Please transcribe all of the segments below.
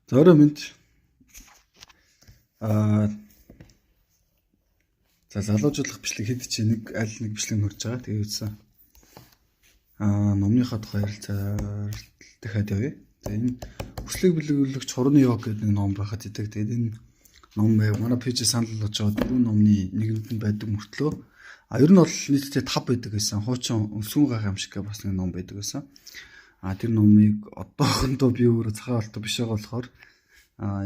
Зөөрэ минь аа за залуужуулах бичлэг хэд чи нэг аль нэг бичлэг нөрж байгаа. Тэгээ үтсэн. Номныхаа тухай ярилцаар дахиад явъя. Тэгээ энэ хүслийг биелүүлэгч хурууны ёг гэдэг нэг ном байхад идэг. Тэгээд энэ ном манай пэйж санал болгож байгаа дөрвөн номны нэгэнд нь байдаг мөртлөө ер нь бол нийтдээ 5 байдаг гэсэн. Хуучин өсгөн гах юм шиг бас нэг ном байдаг гэсэн. Тэр номыг одоохондоо би өөрөө цагаан хоолтой биш байгаа болохоор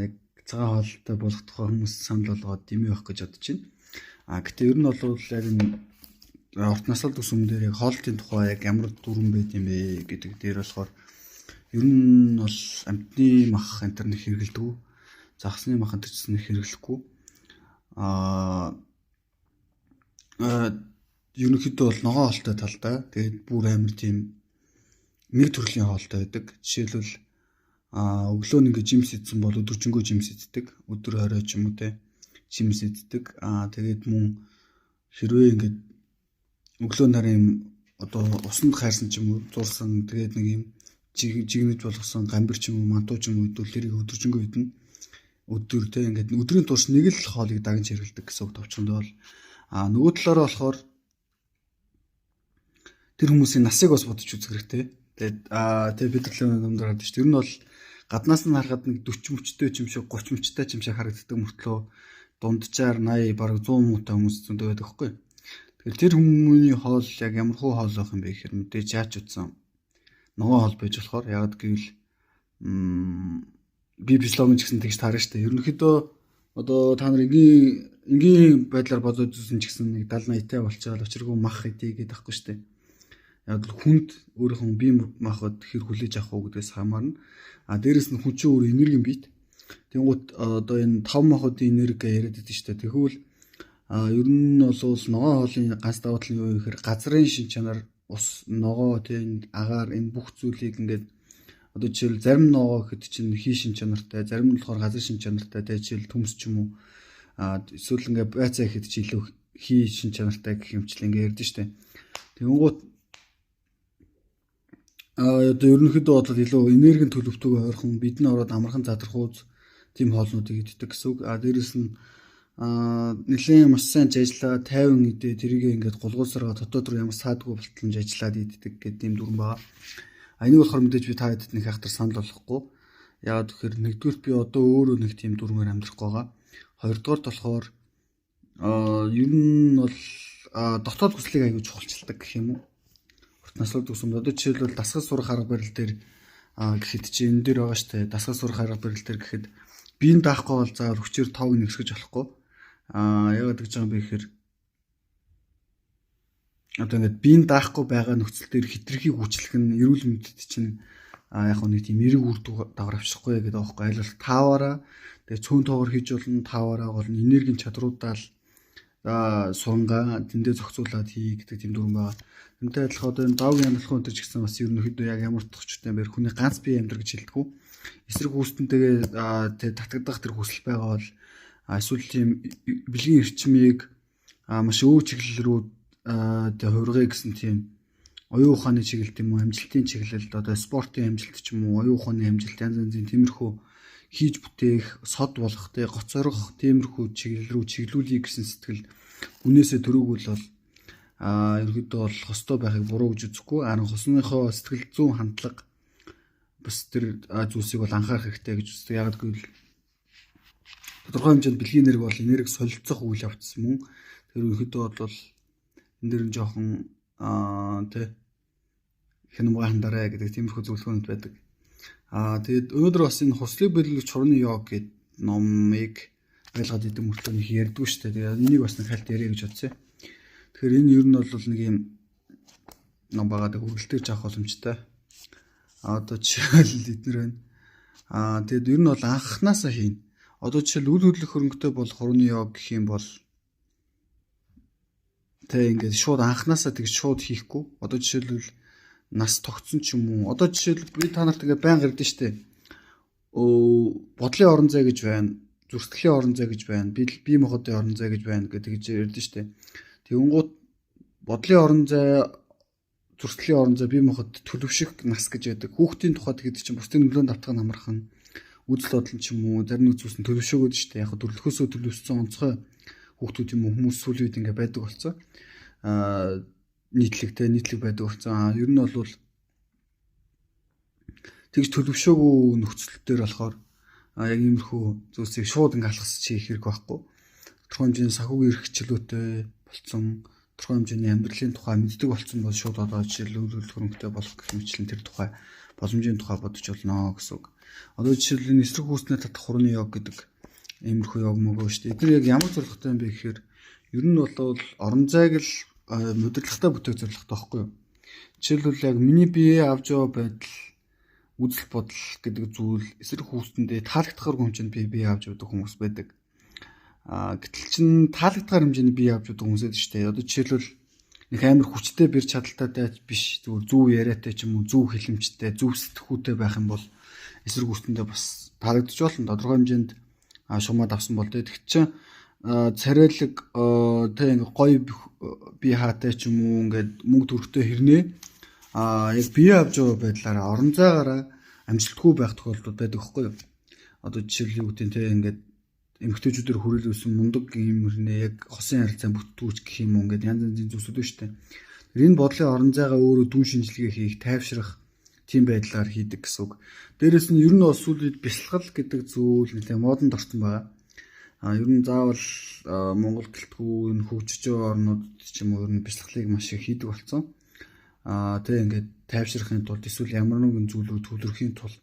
яг цагаан хоолтой болох тухай хүмүүс санал болгоод дэмий байх гэж бодож байна. Гэтэ ер нь бол яг энэ орт насалд төсөм дээр яг хоолтын тухай яг ямар дүрэн байд юм бэ гэдэг дээр болохоор ер нь бол амтны мах интернет хэрэглэдэг. Загсны мах интернет хэрэглэхгүй. Ерөнхийдөө бол ногоон хоолтой талдаа тэгээд бүр амар тийм нэг төрлийн хоолтой байдаг. Жишээлбэл өглөө нь ингээд жимс идсэн бол өдөржингөө жимс иддэг. Өдөр орой ч юм уу те жимс иддэг. Тэгээд мөн хэрвээ ингээд өглөө нарын одоо усанд хайрсан ч юм уу зурсан тэгээд нэг юм жигнэж болгосон гамбир ч юм уу мантуу ч юм уу идвэл тэрийг өдөржингөө идэнэ. Өдөр те ингээд өдрийн турш нэг л хоолыг дагаж хэрэглэдэг гэсэн үг товчхонд бол нөгөө талаараа болохоор тэр хүмүүсийн насыг бас бодож үзэх хэрэгтэй. Тэгээд бид нар номд гараад шүү. Тэр нь бол гаднаас нь харахад нэг 40 мөчтэй ч юм шиг 30 мөчтэй ч юм шиг харагддаг мөртлөө дунджаар 80 бараг 100 муутай хүмүүс зөндөө байдаг байхгүй. Тэгэхээр тэр хүмүүсийн хоол яг ямар хуу хоол байх юм бэ гэхээр мэдээж яаж утсан ногоон хоол байж болохоор яг гэвэл би бичлогын ч гэсэн тэгж таарна шүү дээ. Ерөнхийдөө одоо та нар энгийн байдлаар бодож үзсэн ч гэсэн нэг 70 80-тай болчихвол очиргүй мах идэх гэдэг байхгүй шүү дээ. Яг л хүнд өөрийнхөө бие махбод хэр хүлээж авах уу гэдгээс хамаарна. Дээрэс нь хүн чинь өөр энерги бит. Тэнгуут одоо энэ 5 махбодын энерги яриад байдаг шүү дээ. Тэгвэл ер нь бол ногоон хоолны ганц давуу тал нь юу гэхээр газрын шин чанар ус ногоо тийм агаар энэ бүх зүйлийг ингээд одоо жишээл зарим ногоо гэхэд чинь хий шин чанартай, зарим нь болохоор газар шин чанартай, тэ жишээл төмс ч юм уу эсвэл ингээд байцаа гэхэд чи илүү хий шин чанартай гэх юмчлээ ингээд ярьдэн шүү дээ. Тэнгуут одоо ерөнхийдөө бодлоо илүү энергийн төлөвтөг ойрхон бидний ороод амархан задрахууз тийм хоолнуудыг иддэг гэсэн үг. Дээрэс нь нэлээд маш сайн ажиллаа, тайван идэ тэрийг ингээд гулгуусараа дотоод руу ямар саадгүй болтолж ажиллаад иддэг гэдэг тийм дүрэн байгаа. Энийг болохоор мэдээж би та хэдэд нэг хахтар санал болгохгүй. Яагаад гэхээр нэгдүгürt би одоо өөрөө нэг тийм дүрмээр амьдрахгүй байгаа. Хоёрдугаарт болохоор ер нь бол дотоод хүслийг аягүй чухалчилдаг гэх юм уу. Наслаг төсөмд одоо жишээлбэл дасгал сурах арга барил дээр гэхэд чи энэ дээр байгаа штэ дасгал сурах арга барил дээр гэхэд биеийн даахгүй бол заавал хүчээр тоог нэгсгэж болохгүй. Яагаад гэж байгаа юм бэ гэхээр одоо ингээд биеийн даахгүй байгаа нөхцөл дээр хитрхийг хүчлэх нь эрүүл мэндэд чинь яг нэг тийм эрэг үр дагавар авчихгүй гэдэг аахгүй аль бол тааваараа тэгээ цөөн тоогоор хийж болно тааваараа гол энергийн чадруудаа л сурангаа тэндээ зохицуулаад хий гэдэг тийм дүрэн байгаа. Тэнтэй адилхан одоо энэ давгийн амьдралын өнтер ч гэсэн бас ерөнхийдөө яг ямар тохчтой бэр хүний ганц бие амьдрал гэж хэлдэг үү. Эсрэг хүүстэнтэйгээ татагдах тэр хүсэл байгаа бол эсвэл тийм бэлгийн эрчмийг маш өвөө чиглэл рүү тэг хувиргая гэсэн тийм оюун ухааны чиглэлт юм уу амжилтын чиглэлд одоо спортын амжилт ч юм уу оюун ухааны амжилт янз янзын тиймэрхүү хийж бүтээх сод болох тэг гоцорох тиймэрхүү чиглэл рүү чиглүүлье гэсэн сэтгэл үнээсээ төрөөгөл бол ерөөдөө бол хостой байхыг буруу гэж үзэхгүй харин хосныхоо сэтгэл зүйн хандлага бас тэр зүйлсийг бол анхаарах хэрэгтэй гэж үздэг. Яг гэвэл тодорхой хэмжээнд бэлгийн нэрг бол энерги солилцох үйл явц мөн тэр ерөөдөө бол энэ дэр нь жоохон тэ хэнэмган дараа гэдэг тиймэрхүү зөвлөгөөнүүд байдаг. Тэгээд өнөөдөр бас энэ хуслыг биелүүлэгч хурууны ёг гэдэг номыг байлгаад идэв мөртлөө нэг ярьдгүй шүү дээ. Тэгээд энийг бас нэг хальт яриа гэж бодсон. Тэгэхээр энэ ер нь бол нэг юм ном багаад хөргөлтөж авах боломжтой. Одоо жишээл эднэр байна. Тэгээд ер нь бол анханасаа хийн. Одоо жишээл үйл хөдлөх хөрөнгөтэй бол хурууны ёг гэх юм бол тэг ингээд шууд анханасаа тэгж шууд хийхгүй. Одоо жишээлбэл нас тогтсон ч юм уу. Одоо жишээл би та нарт ингээд байнга ирдэ штэ. Бодлын орон зай гэж байна. Зүрхсэтгэлийн орон зай гэж байна. Бие махбодын орон зай гэж байна гэдэг гэж ярьдэн штэ. Тэнгуут бодлын орон зай, зүрхсэтгэлийн орон зай, бие махбод төлөвших нас гэж байдаг. Хүүхдийн тухайд гэдэг чинь бусдын нөлөөнд автах нь амархан. үзэл бодол ч юм уу зарим нэг зүйлс нь төлөвшөөгөөд штэ. Яг төрөлхөөсөө төлөвшсөн онцгой хүүхдүүд юм уу хүмүүс сүүлийн үед ингээ байдаг болсон. Нийтлэг байдаг болсон. Ер нь бол тэгж төлөвшөөгүй нөхцөл төр болохоор яг иймэрхүү зүйлсийг шууд ингээ алхасч хийх хэрэг байхгүй. Тодорхой хэмжээний санхүүгийн эрхчлөөтэй болсон, тодорхой хэмжээний амьдралын тухай мэддэг болсон бол шууд одоо жишээл үйл хөрөнгөтэй болох гэх мэтлэн тэр тухай боломжийн тухай бодож болно гэсэн үг. Одоо жишээл энэ эсрэг хүүснээ татах хурны ёг гэдэг иймэрхүү ёг мөгөө шүү дээ. Эдгээр яг ямар зорилготой юм бэ гэхээр ер нь бол орон зайг л удирдлагатай бүтээх зорилготой байхгүй юу? Жишээлбэл яг миний бие авч яваа байдал үзэл бодол гэдэг зүйл эсрэг хүүстэндээ таалагдахаар хэмжээнд бие авч явдаг хүмүүс байдаг. Гэтэл чин таалагдахаар хэмжээний бие авч явдаг хүмүүс байдаг шүү дээ. Одоо жишээлбэл нэг амар хүчтэй бэр чадaltaтай биш зүгээр зөв яриатай ч юм уу зөв хэлэмжтэй зөв сэтгхүүтэй байх юм бол эсрэг хүүстэндээ бас таалагдж болно. Тодорхой хэмжээнд шумаад авсан бол тэгт чин царайлаг тэг ингээ гоё бие хаатай ч юм уу ингээд мөнгө төрхтэй хэрнээ яг бие авч байгаа байдлаараа орон зайгаараа амжилтгүй байх тохиолдол байдаг байхгүй юу? Одоо жишээлбэл юу гэдэг нь те ингээд эмэгтэйчүүдээр хүрээлүүлсэн мундаг юм хэрнээ яг хосын харилцаа бүтгүүч гэх юм уу ингээд янз янзын зүйлсүүд байна шүү дээ. Энэ бодлын орон зайгаа өөрөө дүн шинжилгээ хийх, тайвшрах тийм байдлаар хийдэг гэсэн үг. Дээрээс нь ер нь бол сүүлийн бясалгал гэдэг зүйл нэлээ модонд орсон байгаа. Ер нь заавал Монгол гэлтгүй энэ хөгжиж байгаа орнууд ч юм уу ер нь бясалгалыг маш их хийдэг болсон. Тэг ингээд тайвшрахын тулд эсвэл ямар нэгэн зүйлүүд төлөрхийн тулд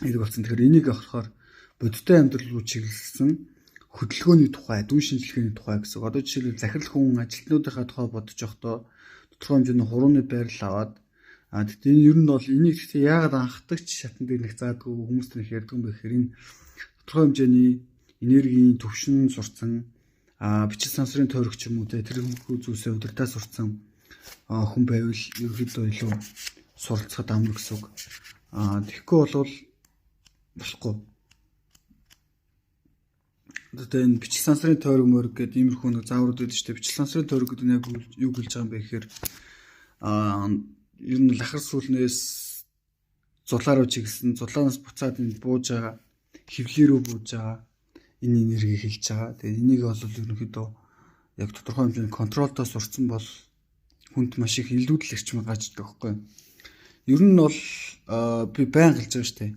хийдэг болсон. Тэгэхээр энийг авахаар бодиттой амьдрал руу чиглэсэн хөдөлгөөний тухай, дүн шинжилгээний тухай гэсэн. Одоо жишээлбэл захирал хүн ажилтнуудынхаа тухай бодож явахдаа тодорхой хэмжээний хурууны байрлал аваад тэгэхээр энэ ер нь бол энийг гэхдээ яагаад анхдагч шатан дээр нэг заадгүй хүмүүст нэг ярьдаг юм бэ гэхээр энэ тодорхой хэмжээний энергийн төвшин сурцсан бичил сансрын тойрог ч юм уу тэр хөнгөө зүйлсээ удирдах сурцсан хүн байвал ерөөдөө илүү суралцахад амар гэсэн үг. Тэгэхгүй бол болохгүй. Одоо энэ бичил сансрын тойрог мөрөг гэдэг иймэрхүү нэг зааврууд байдаг шүү дээ. Бичил сансрын тойрог гэдэг нь яг юу гэлж байгаа юм бэ гэхээр ер нь лахар сүүлнээс зулаа руу чиглэсэн, зулаанаас буцаад энэ бууж байгаа, хэвлээ рүү бууж байгаа энэ энерги хэлж байгаа. Тэгээ энийг бол ерөнхийдөө яг тодорхой хэмжээний контролтой сурцсан бол хүнд маш их илүүдэл эрчим гарч ирдэг байхгүй. Ер нь бол би байн гэлж байгаа шүү дээ.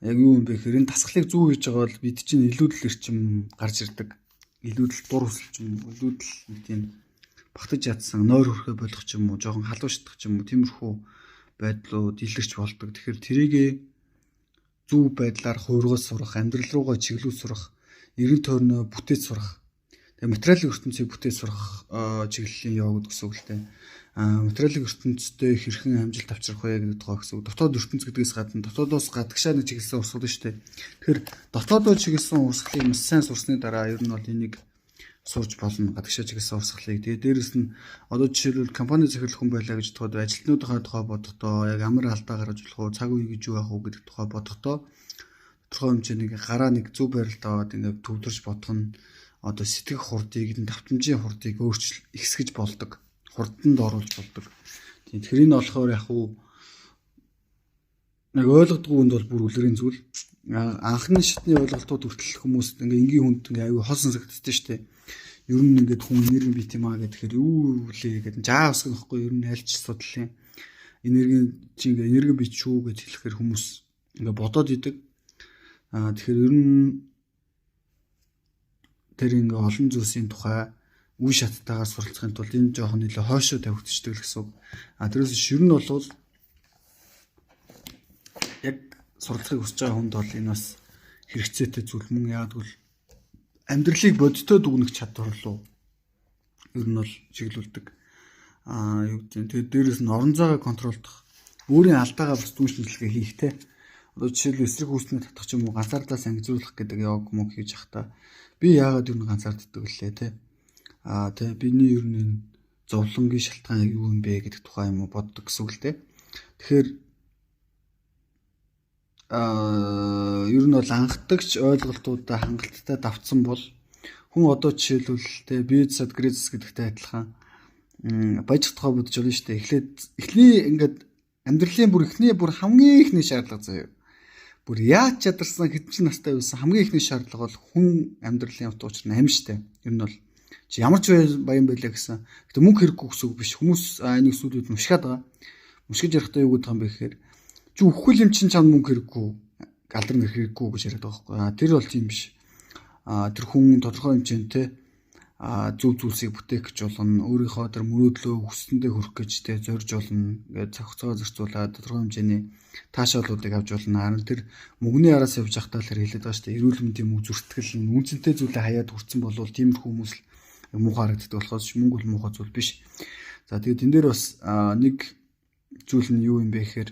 Яг юу юм бэ гэхээр энэ тасгалыг зүү хийж байгаа бол бид чинь илүүдэл эрчим гарч ирдэг. Илүүдэл дур хүсэл ч юм уу, илүүдэл нэг тийм багтаж ядсан, нойр хөрхөө болох ч юм уу, жоохон халуушдах ч юм уу, тиймэрхүү байдлууд илэрч болдог. Тэгэхээр тэрийгээ зөв байдлаар хуургаж сурах, амьдрал руугаа чиглүүлж сурах, эрен тойрноо бүтээж сурах. Тэгээ материалын ертөнцийг бүтээж сурах чиглэлийн яваг гэсэн үг л дээ. Материалын ертөнцтэй хэрхэн амжилт авчрах вэ гэдэг тухай гэсэн үг. Дотоод ертөнц гэдгээс гадна дотоодоос гадагшаа нэг чиглэсэн урсгал шүү дээ. Тэгэхээр дотоодоо чиглэсэн урсгалыг маш сайн сурсны дараа ер нь бол энийг сурж болно гадагшаа чиглэсэн урсгалыг. Тэгээ дээрэс нь одоо жишээлбэл компани захирал хүн байлаа гэж бодоход ажилтнуудынхаа тухай бодохдоо яг амар алдаа гаргаж болох уу, цаг үе гэж юу яах уу гэдэг тухай бодохдоо тодорхой хэмжээний гараа нэг зөв байралд аваад ингээд төвлөрч бодох нь одоо сэтгэх хурдыг, давтамжийн хурдыг ихсгэж болдог. Хурданд оруулж болдог. Тэгэхээр энэ болохоор яг уу нэг ойлгодгүй хүнд бол бүр үлрийн зүйл. Анхны шатны ойлголтууд хүртэл хүмүүст ингээ энгийн хүнд ингээ аюу хол сонсогддөө шүү дээ. Ер нь ингээд хүн энерги бит юм аа гэхээр юу вэ гэдэг жаа усгах байхгүй ер нь альч судлалын энерги чи ингээ энерги бит шүү гэж хэлэхээр хүмүүс ингээ бодоод идэг. Тэгэхээр ер нь тэр ингээ олон зүйлсийн тухай үе шаттайгаар суралцахын тулд энэ жоохон нэлээ хойшоо тавигдчихдаг л гэсэн үг. Тэрээс ер нь бол яг суралцахыг хүсэж байгаа хүнд бол энэ бас хэрэгцээтэй зүйл мөн яагаад гэвэл амьдралыг бодиттой дүгнэх чадвар руу ер нь бол чиглүүлдэг. Юу гэдэг нь тэгээд дээрэс нь орон зайгаа контролдох, өөрийн алдаагаа бас дүн шинжилгээ хийх те. Одоо жишээлбэл эсрэг үүснээ татах ч юм уу ганцаардлаас ангижуулах гэдэг яг мөн хийж явахдаа би яагаад юу ганцаарддаг лээ те. Тэгээ биний ер нь энэ зовлонгийн шалтгаан юу юм бэ гэдэг тухай юм уу боддог гэсэн үг л те. Тэгэхээр ер нь бол анхдагч ойлголтуудаа хангалттай давтсан бол хүн одоо жишээлбэл те бизнес кризис гэдэгтэй адилхан баяж тухай бодож байна шүү дээ. Эхний ингээд амьдралын бүр хамгийн ихний шаардлага заяа. Бүр яаж чадарсан хэдэн настай байсан хамгийн ихний шаардлага бол хүн амьдралын утга учир нь амь штэ. Ер нь бол чи ямар ч баян байлаа гэсэн. Гэтэ мөнгө хэрэггүй гэсэн үг биш. Хүмүүс энийг сүлүүд мушгаад байгаа. Мушгиж ярихдаа юу гэдэг юм бэ гэхээр чи үхэл юм чин чам мөнгө хэрэггүй, галдар нэр хэрэггүй гэж яриад байгаа байхгүй. Тэр бол тийм биш. Тэр хүн тодорхой хэмжээнд зөв зүйлсийг бүтээх гэж болно. Өөрийнхөө тэр мөрөөдлөө хүссэндээ хүрэх гэж тэ зорж болно. Ингээд цогцоо зарцуулаад тодорхой хэмжээний таашаалуудыг авч болно. Харин тэр мөнгөний араас явж байхдаа л хэлээд байгаа шүү дээ. Эрүүл мэндийн мөнгө зүртгэл үнцэнтэй зүйлээ хаяад хүрсэн болвол тиймэрхүү хүмүүс л муухай харагддаг болохоос мөнгө бол муухай зүйл биш. За тэгээд энэ дээр бас нэг зүйл нь юу юм бэ гэхээр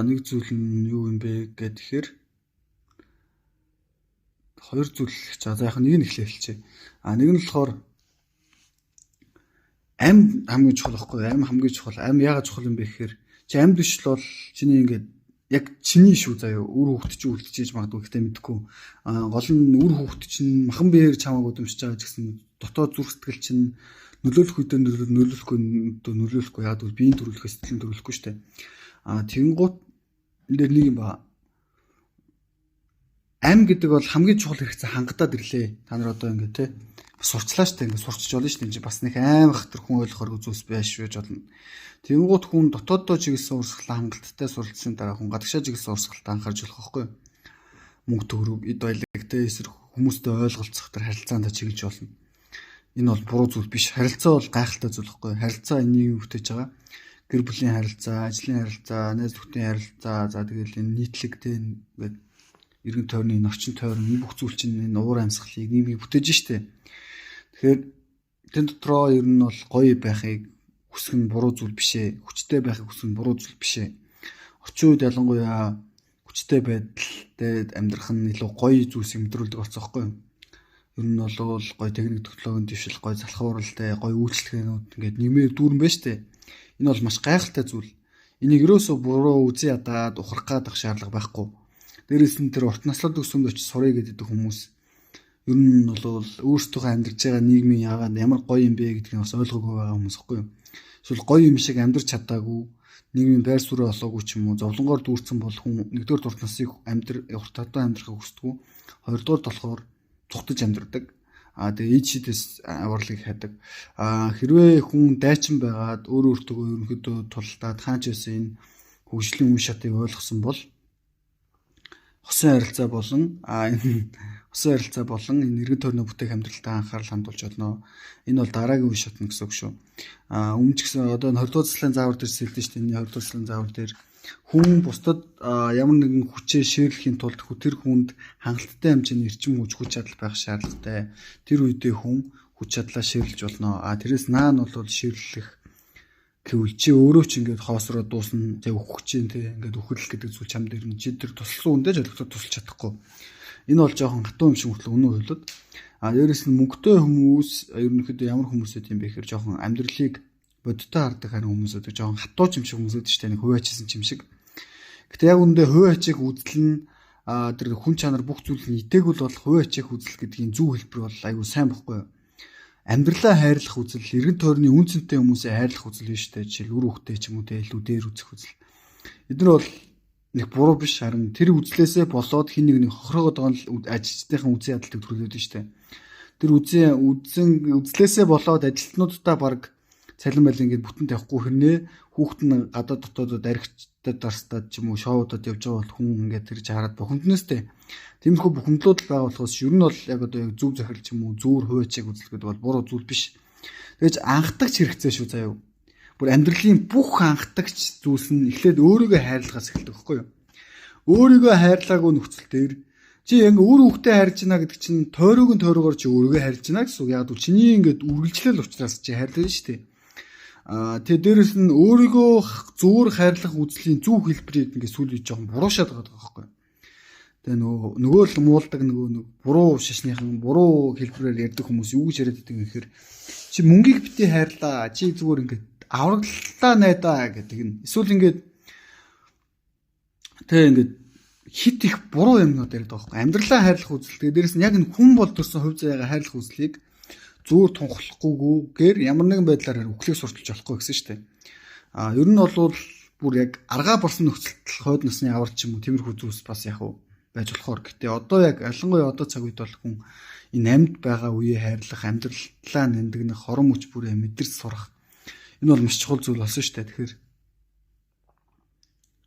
нэг зүйл нь юу юм бэ гэхээр хоёр зүйл хэлж байгаа. За яг нэг нь эхлэвэлчээ. Нэг нь болохоор амь хамгийн чухал байхгүй. Амь хамгийн чухал. Амь яагаад чухал юм бэ гэхээр чи амь биш л бол чиний ингээд яг чиний шүү заяа. Үр хөвгт чи үлдчихэж магадгүй гэхдээ мэдгүй. Гол нь үр хөвгт чинь махан биеэр чамааг удамшиж байгаа ч гэсэн дотоод зүрх сэтгэл чинь нөлөөлөх үедээ нөлөөлөхгүй яагаад гэвэл биеийн төрөлхөөс сэтгэлийн төрөлөхгүй шүү дээ. Тэгэнгუთ энэ дээр нэг юм ба. Ам гэдэг бол хамгийн чухал хэрэгцээ хангадаад ирлээ. Та нар одоо ингэ те сурчлаа штэ ингэ сурчиж болно штэ энэ бас нэг аим хатар хүн ойлгохоор үзүүс байш байж болно. Тэгэнгუთ хүн дотооддоо чиглэсэн урсгалаа хангалттай суралцсан дараа хүн гадагшаа чиглэсэн урсгалтай анхаарч болох байхгүй. Мөнгө төгрөг, эд баялаг те эсрэг хүмүүстэй ойлголцох төр харилцаанд чиглэж болно. Энэ бол буруу зүйл биш. Харилцаа бол гайхалтай зүйл байхгүй. Харилцаа энийг бүтээж байгаа. Гэр бүлийн харилцаа, ажлын харилцаа, найз нөхдийн харилцаа, за тэгэл энэ нийтлэгтэй ингээд эргэн тойрны орчин тойрон энэ бүх зүйл чинь энэ уур амьсгалыг нийгмийг бүтээж штэ. Тэгэхээр тэн дотроо ер нь бол гоё байхыг хүсэх нь буруу зүйл биш ээ. Хүчтэй байхыг хүсэх нь буруу зүйл биш ээ. Орчин үед ялангуяа хүчтэй байдалтай амьдрах нь илүү гоё зүйлсийг мэдрүүлдэг болсон байхгүй юу? Ер нь бол гоё техник технологийн дэвшил, гоё залхууралтай, гоё үйлчлэгээнүүд ингээд нэмээр дүүрэн байна штэ. Энэ бол маш гайхалтай зүйл. Энийг ерөөсөө буруу үзий ядаад ухрах гадах шаардлага байхгүй. Дээрээс нь тэр урт наслаад өсөнд очиж сурыг гэдэг хүмүүс ер нь бол өөрсдөө амьдарч байгаа нийгмийн яагаад ямар гоё юм бэ гэдгийг бас ойлгоогүй байгаа хүмүүс байхгүй юу. Эсвэл гоё юм шиг амьдарч чадаагүй, нийгмийн байр суурь олоогүй ч юм уу, зовлонгоор дүүрсэн бол хүн нэгдүгээр урт насыг урт хатаа амьдрахыг хүсдэг. Хоёрдугаар болохоор цухтаж амьдардаг. Тэгээ ид шидэс авралыг хайдаг. Хэрвээ хүн дайчин байгаад өөртөө ерөнхийдөө тулдаад хаач байсан энэ хөгжлийн үе шатыг ойлгосон бол хосын харилцаа болон энэ эргэн тойрны бүтээх амьдралтаа анхаарал хандуулж болно. Энэ бол дараагийн үе шатна гэсэн үг шүү. Өмнө ч гэсэн одоо 20 дугаар засгийн заавар дээр сэлдэж шүү дээ. 20 дугаар засгийн заавар дээр хүн бусдад ямар нэгэн хүчээ шийрлэхийн тулд тэр хүнд хангалттай хэмжээний эрчим хүч чадал байх шаардлагатай. Тэр үедээ хүн хүч чадлаа шийрлэж болно. Тэрээс наан бол шийрлэх гэвэл чи өөрөө ч ингээд хоосроо дуусна. Тэг өгөх чинь те ингээд үхэл гэдэг зүйл чам дээр нь чи тэр тусласан үндэ жолгоход тусалж чадахгүй. Энэ бол жоохон хатуу юм шиг мөртлөө өнөө хөлөд. Дээрээс нь мөнгөтэй хүмүүс ерөнхийдөө ямар хүмүүсэд юм бэ гэхээр жоохон амьдралыг бодтой хардаг харин хүмүүсэд жоохон хатуу юм шиг хүмүүсэд ч тэ нэг хувиачсан юм шиг. Гэтэ яг үндэ хувиачийг үзэл нь тэр хүн чанар бүх зүйл нь идээгүүл бол хувиачийг үзэл гэдгийн зөв хэлбэр бол айгүй сайн байхгүй юу? Амьдралаа хайрлах үзэл, эргэн тойрны үн цэнтэй хүмүүсээ хайрлах үзэл биш үү? Жишээл үр хөвгтэй ч юм уу те илүү дээр үзэх үзэл. Эдгээр бол нэг буруу биш, харин тэр үзлээсээ болоод хин нэг хохирогод байгаа л ажилчдынхаа үзэн ядалтыг төрүүлээд байна шүү дээ. Тэр үзлээсээ болоод ажилтнуудаа баг цалин байлын ингээд бүтэн тавихгүй хэрнээ хүүхэд нь гадаад дотоодод аригчдад дарстаад ч юм уу шоудад явж байгаа бол хүн ингээд тэр чараад бухимднэстэй. Тиймэрхүү бухимдлууд байгаа болохоос ер нь бол яг одоо яг зөв захирал ч юм уу зүүр хувьчийг үзэлгээд бол буруу зүйл биш. Тэгэж анхдагч хэрэгцээ шүү заяа. Бүр амьдралын бүх анхдагч зүйлс нь эхлээд өөрийгөө хайрлахаас эхэлдэг байхгүй юу? Өөрийгөө хайрлаагүй нөхцөл дээр чи ингээ өөр хүүхдээ хайрлж байна гэдэг чинь тойрогоор чи өөрийгөө хайрлж байна гэсэн үг. Яг л чиний ингээд үргэлжлэл учраас чи хайрлаж шүү дээ. Тэгээ дээрэс нь өөрийгөө зүүр хайрлах үзлийн зөв хэлбэрийг ингээ сүлж жоохон буруушаад байгаа байхгүй юу? Тэгээ нөгөө л муулдаг нөгөө буруу шашныхан буруу хэлбэрээр ярьдаг хүмүүс юу гэж яриад байдаг юм гэхээр чи мөнгийг бити хайрлаа. Чи зүгээр ингээ авраглалаа найдаа гэдэг нь. Эсвэл ингээд тэгээ ингээд хит их буруу юмнууд яриад байгаа байхгүй. Амьдралаа хайрлах үзэл. Тэгээ дээрэс нь яг энэ хүн бол төрсэн хувь заяагаа хайрлах үзлийг зүүр тунхлахгүйгээр ямар нэгэн байдлаар үхлийг сурталж болохгүй гэсэн шүү дээ. Ер нь бол бүр яг аргаа болсон нөхцөлд хойд насны аварч юм уу тиймэрхүү зүйлс бас яг уу байж болохоор. Гэтэ одоо яг ялангуяа одоо цаг үед бол хүн энэ амьд байгаа үеэ хайрлах, амьдралаа нэндэгнэх, хорон мөч бүрээ мэдэрч сурах энэ бол маш чухал зүйл болсон шүү дээ. Тэгэхээр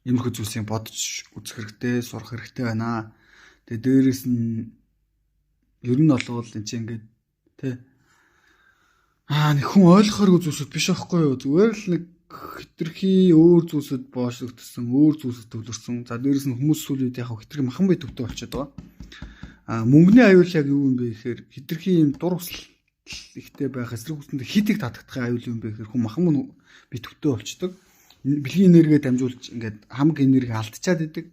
иймэрхүү зүйлсийг бодож үзэх хэрэгтэй, сурах хэрэгтэй байна. Тэгээ дээрээс нь ер нь болвол энэ чинь ингээд тий нэг хүн ойлгохооргүй зүйлсүүд биш байхгүй юу? Зүгээр л нэг хитрхи өөр зүйлсүүд боошлогдсон, өөр зүйлсүүд төвлөрсөн. За дээрээс нь хүмүүс сүлээд яг хитрхи махан бай төвтэй болчиход байгаа. Мөнгөний аюул яг юу юм бэ гэхээр хитрхи юм дур усал ихтэй байх эсрэг хүсэндээ хит их татагдах аюул юм бэ гэхээр хүн махан бай төвтэй болчдөг. Бэлгийн энерги дамжуулж ингээд хамаг энерги алдчихад идэг.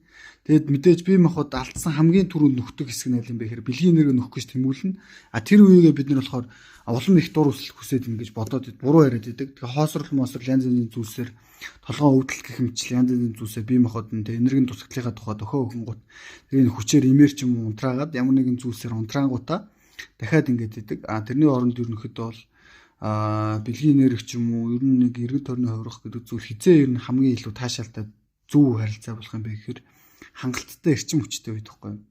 Тэгэд мэдээж бие махбод алдсан хамгийн түрүүнд нөхдөг хэсэг нь аль юм бэ гэхээр бэлгийн энерги нөхөх гэж тэмүүлнэ. Тэр үеигээ бид нар болохоор улам их дур усал хүсээд ингэж бодоод буруу яриад идэг. Тэгээ хоосрол моосрол янз бүрийн зүйлсээр толгоо өвдөлт гэх мэтчил янз бүрийн зүйлсээр бие махбод нь энергийн тусагдлынхаа тухай дохио өгөнгүүт тэрийг хүчээр имэрч юм унтраагаад ямар нэгэн зүйлсээр унтраангуудаа дахиад ингэж идэг. Тэрний оронд ерөнхийдөө бол бэлгийн энерги ч юм уу ер нь нэг эргэн тойрны хувирах гэдэг зүйл хизээ ер нь хамгийн илүү таашаалтай зөв харилцаа болох юм бэ гэхээр хангалттай эрчим хүчтэй байдаг байхгүй юу?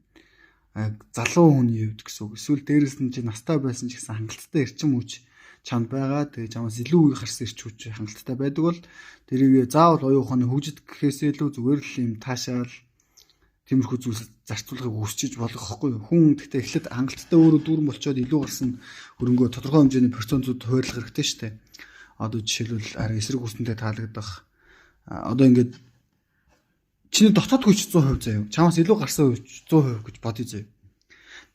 Залуу хүний хувьд гэсэн үг. Эсвэл дээрэс нь чи настай байсан ч гэсэн хангалттай эрчим хүч чамд байгаа. Тэгээ чамаас илүү үе гарсан эрчим хүч хангалттай байдаг бол тэрийг заавал оюун ухааны хөгжид гэхээсээ илүү зүгээр л юм таашаал тиймэрхүү зүйлс зарцуулахыг хүсчиж болгохгүй юу? Хүн гэхдээ эхлээд хангалттай өөрөө дүүрэн болчоод илүү гарсан хөрөнгөө тодорхой хэмжээний процентууд хуваарлах хэрэгтэй шүү дээ. Одоо жишээлбэл арай эсрэг хүснэтэй таалагдах. Одоо ингээд чиний дотоод хүч 100% заяа. Чамаас илүү гарсан хүч 100% гэж бодъё заяа.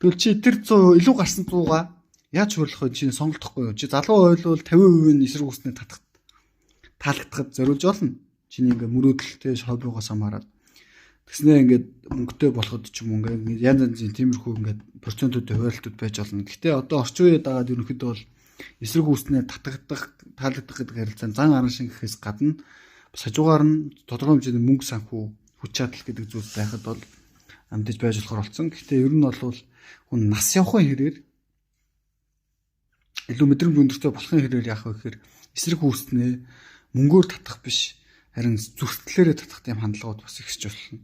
Тэгвэл чи тэр 100 илүү гарсан 100-га яаж хуваарлах вэ? Чиний сонголтохгүй юу? Чи залуу ойлвол 50% нь эсрэг хүснээ таалагдахад зориулж олно. Чиний ингээд мөрөөдөлтэй хоббигоос хамаарат. Тэгснээ ингээд мөнгөтэй болоход ч юм уу ингээд янз янзын тиймэрхүү ингээд процентуудын хуваарлтууд байж болно. Гэхдээ одоо орчин үеэд дагаад ерөнхийдөө бол эсрэг үүснээ таалагдах гэдэг харилцаа зан аран шиг гэхээс гадна хажуугаар нь тодорхой хэмжээний мөнгө санхүү хүч чадал гэдэг зүйл байхад бол амьдж байж болохоор болсон. Гэхдээ ер нь бол хүн нас явахын хэрээр илүү мэдрэмж өндөртэй болохын хэрээр яах вэ гэхээр эсрэг үүснээ мөнгөөр татах биш харин зүрхтлээрээ татах тийм хандлагууд бас ихсэж болно.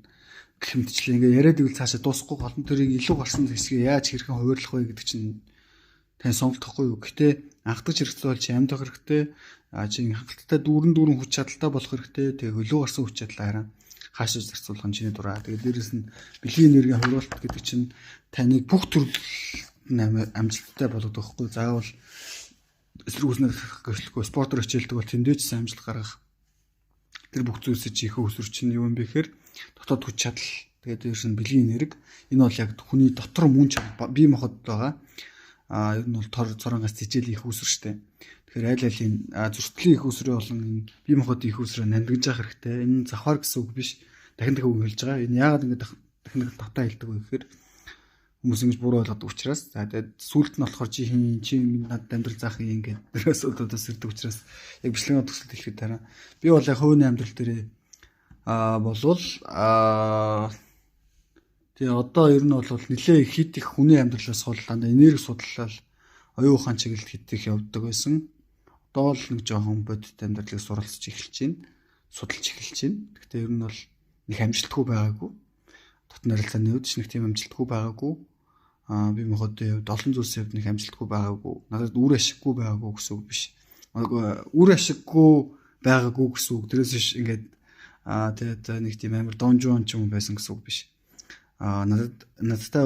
Гэх мэтчлээ ингээ яриад ивэл цаашаа дуусахгүй голон төрийг илүү гарсан хэсгээ яаж хэрхэн хуваарлах вэ гэдэг чинь тань сонголтохгүй юу. Гэхдээ анхдагч хэрэгцээ бол чи амьд байх хэрэгтэй. Чи хангалттай дүүрэн хүч чадалтай болох хэрэгтэй. Тэгээ хөлөө гарсан хүч чадлаа харин хаашаа зарцуулах нь чиний дураа. Тэгээ дээрэс нь бэлгийн энергийн хуваарлалт гэдэг чинь таныг бүх төрөл амжилттай болгодог байхгүй. Заавал эсрэг үснээр гэрчлэхгүй спортоор хичээлдэг бол тэндээч сайн амжилт гаргах. Тэр бүх зүйлсээ чи их өсвөр чинь юу юм бэ гэхээр дотоод хүч чадал тэгээд дээрс нь бэлгийн энерги энэ бол яг хүний дотор мөн чанар бие махбод байгаа. Ер нь бол цоронгоос хичээл их өсвөр штэ. Тэгэхээр аль алийн зөрчлийн их өсвөрөө болон бие махбод их өсвөрөө нандгаж явах хэрэгтэй. Энэ завхаар гэсэн үг биш. Дахин үг хэлж байгаа. Энэ яагаад ингэ дахин татаа хэлдэг вэ гэхээр хүмүүс ингэж буруу ойлгоод учраас за тэгээд сүулт нь болохоор чи надад амьдрал заах юм ингээд дээрээс удаас ирдэг учраас яг бичлэгийн төгсөлт хэлэхэд дараа би бол яг хувийн амьдрал дээрээ болвол тэгээ одоо ер нь бол нэлээ хит их хүний амьдралаас хол дандаа энерги судлал оюун ухаан чиглэлд хит их явдаг байсан. Одоо л нэг жоохон бодит амьдралыг суралцж эхэлж байна. Судалж эхэлж байна. Гэхдээ ер нь бол их амжилтгүй байгаагүй. Дотны харилцааны хувьд ч нэг тийм амжилтгүй байгаагүй. Би мохотын хувьд олон зүйлсийн хувьд нэг амжилтгүй байгаагүй. Надад үр ашиггүй байгаагүй гэсэн үг биш. Үр ашиггүй байгаагүй гэсэн үг. Тэрээс биш ингээд тэгээд нэг тийм амар донжон ч юм байсан гэсэн үг биш. Надтай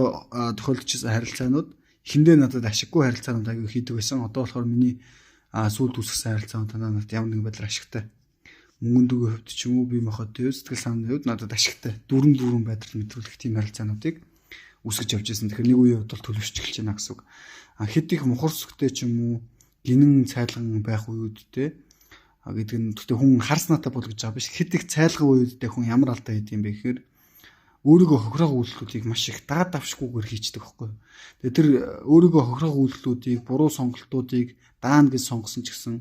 тохиолдчихсан харилцаанууд эхэндээ надад ашиггүй харилцаанууд аягүй хийдэг байсан. Одоо болохоор миний сүүлд үүсгэсэн харилцаанууд надад ямар нэгэн байдлаар ашигтай. Мөнгөнд өгөө хувьд ч юм уу би мохотын сэтгэл санааны хувьд надад ашигтай. Дүрэн байдлаар мэдрүүлэх тийм харилцаануудыг үсгэж явж байсан. Тэгэхээр нэг үеийн хувьд бол төлөвшөж эхэлж байна гэсэн үг. Хэд их мухарсгтэй ч юм уу гинэн цайлган байх үеүүдтэй гэдэг нь гэхдээ хүн харснаатай болгож байгаа биш. Хэд их цайлган үеүүдтэй хүн ямар алдаа хийдэг юм бэ гэхээр өөрийгөө хохирох үйлдэлүүдийг маш их даад давшгүйгээр хийчдэг байхгүй. Тэгээ тэр өөрийгөө хохирох үйлдэлүүдийг буруу сонголтуудыг даана гэж сонгосон ч гэсэн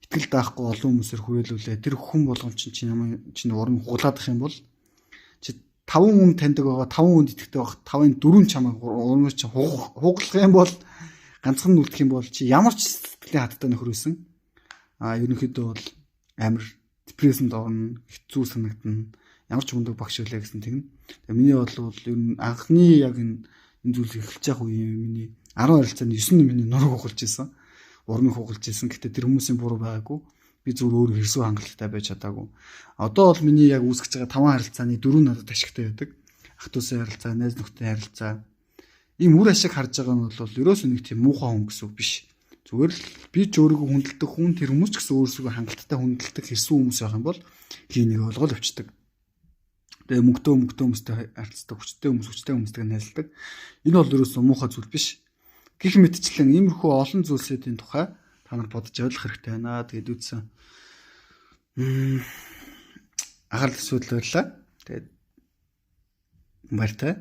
итгэл даахгүй олон хүмүүсээр хүрээлүүлээ. Тэр хүн болгон чинь уран хуглаадах юм бол чи 5 хүн таньдаг байгаа 5 хүнд итгэдэг байх 5-ын 4 чамайг уран чинь хуглах юм бол ганцхан үлдэх юм бол чи ямар ч сэтгэлийн хаттай нөхөр байсан. Ерөнхийдөө бол амар депрессэнд орно, хэцүү санагдана. Ямар ч мундаг багш үлээ гэсэн тэгнэ. Тэгээ миний бодлоо бол ер нь анхны яг энэ зүйл эхэлж явах үе миний 10 харилцаанд 9 нь миний нуруу хугалж исэн. Урмыг хугалж исэн. Гэтэ тэр хүмүүсийн буруу байгаагүй. Би зүгээр өөр хэрсүү хангалттай байж чадаагүй. Одоо бол миний яг үүсгэж байгаа 5 харилцааны 4 надад ашигтай байдаг. Ах トゥ усын харилцаа, найз нөхдөд харилцаа. Ийм үр ашиг харж байгаа нь бол ерөөсөө нэг тийм муухай хүн гэсэн үг биш. Зүгээр л би ч өөрийгөө хүндэлдэг хүн, тэр хүмүүс ч гэсэн өөрсдөө хангалттай хүндэлдэг хэрсүү хүмүүс байх юм бол хийнийг олгол өвчдөг. Тэгээ мөнгөтэй хүмүүстэй харьцдаг, хүчтэй хүмүүстэй найзалдаг. Энэ бол ерөөсөө муухай зүйл биш. Гэх мэтчлэн иймэрхүү олон зүйлсийн тухай та нар бодож ойлгох хэрэгтэй байна. Тэгээд үтсэн. Анхаарал татварлаа. Тэгээд баяртай.